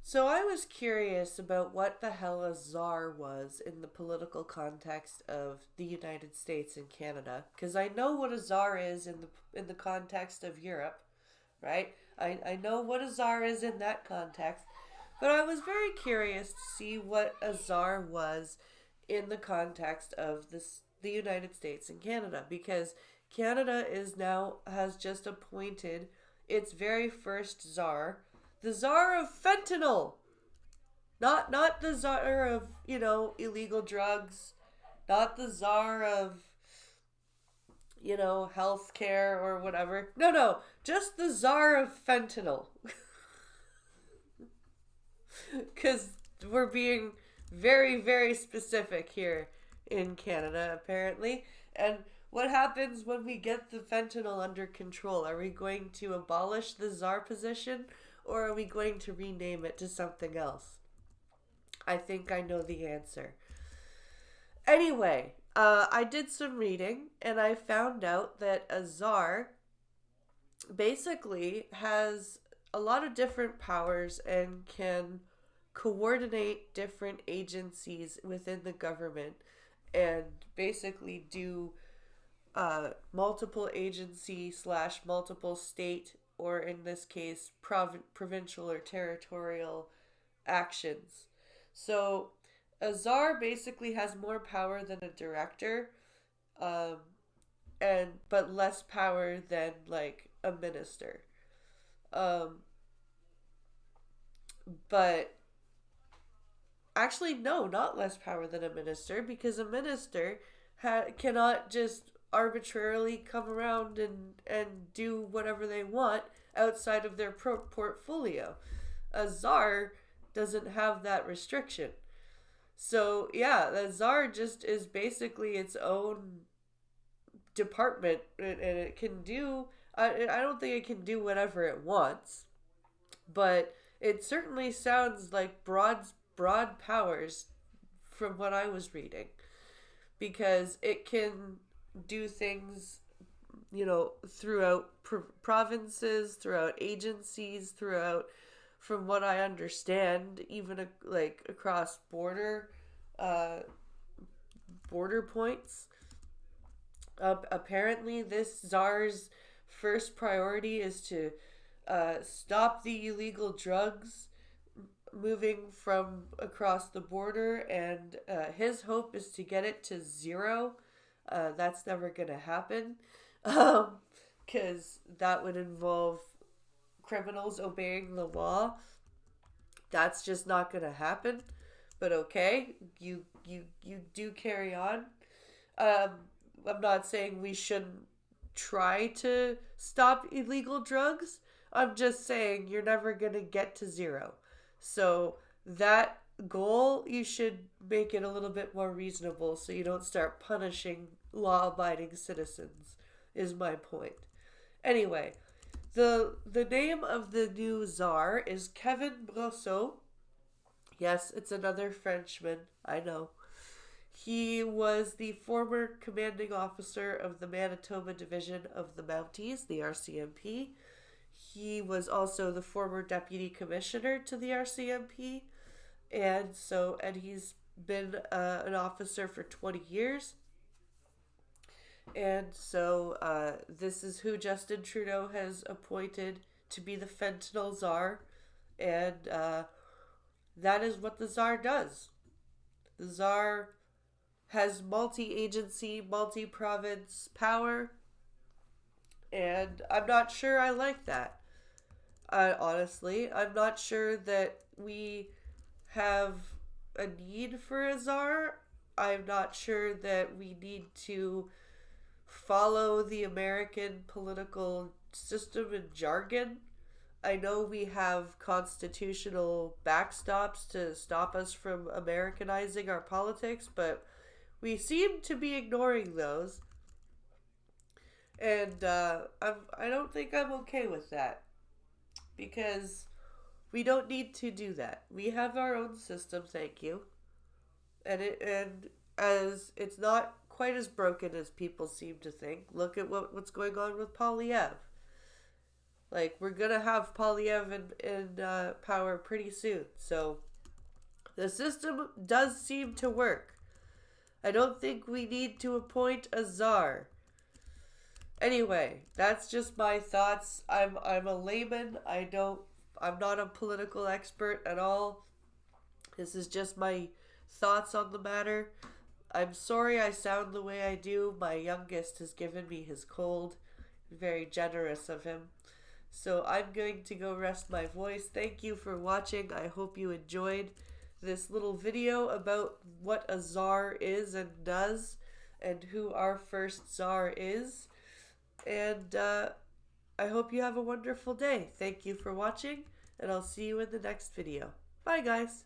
So I was curious about what the hell a czar was in the political context of the United States and Canada, because I know what a czar is in the context of Europe, right? I know what a czar is in that context, but I was very curious to see what a czar was in the context of the United States and Canada, because Canada is now has just appointed its very first czar, the czar of fentanyl. Not the czar of, illegal drugs, not the czar of, healthcare or whatever. No, just the czar of fentanyl. Cuz we're being very very specific here in Canada apparently. And what happens when we get the fentanyl under control? Are we going to abolish the czar position, or are we going to rename it to something else? I think I know the answer. Anyway, I did some reading and I found out that a czar basically has a lot of different powers and can coordinate different agencies within the government and basically do multiple agency slash multiple state, or in this case provincial or territorial actions. So a czar basically has more power than a director, um, and but less power than like a minister. Um, but actually, no, not less power than a minister, because a minister cannot just arbitrarily come around and do whatever they want outside of their portfolio. A czar doesn't have that restriction. So yeah, the czar just is basically its own department, and it can do. I don't think it can do whatever it wants, but it certainly sounds like broad powers from what I was reading, because it can do things, throughout provinces, throughout agencies, throughout, from what I understand, even like across uh, border points. Apparently, this czar's first priority is to stop the illegal drugs moving from across the border, and his hope is to get it to zero. That's never gonna happen, because that would involve criminals obeying the law. That's just not gonna happen. But okay, you do carry on. Um, I'm not saying we shouldn't try to stop illegal drugs. I'm just saying you're never gonna get to zero. So that goal, you should make it a little bit more reasonable so you don't start punishing law abiding citizens, is my point. Anyway, the name of the new czar is Kevin Brosseau. Yes, it's another Frenchman, I know. He was the former commanding officer of the Manitoba Division of the Mounties, the RCMP. He was also the former deputy commissioner to the RCMP, and he's been an officer for 20 years. And so this is who Justin Trudeau has appointed to be the fentanyl czar, and that is what the czar does. The czar has multi-agency, multi-province power, and I'm not sure I like that. Honestly, I'm not sure that we have a need for a czar. I'm not sure that we need to follow the American political system and jargon. I know we have constitutional backstops to stop us from Americanizing our politics, but we seem to be ignoring those. And I don't think I'm okay with that, because we don't need to do that. We have our own system, thank you. And as it's not quite as broken as people seem to think. Look at what's going on with Polyev. Like, we're gonna have Polyev in power pretty soon. So, the system does seem to work. I don't think we need to appoint a czar. Anyway, that's just my thoughts. I'm a layman. I'm not a political expert at all. This is just my thoughts on the matter. I'm sorry I sound the way I do. My youngest has given me his cold. Very generous of him. So I'm going to go rest my voice. Thank you for watching. I hope you enjoyed this little video about what a czar is and does and who our first czar is. And I hope you have a wonderful day. Thank you for watching, and I'll see you in the next video. Bye, guys.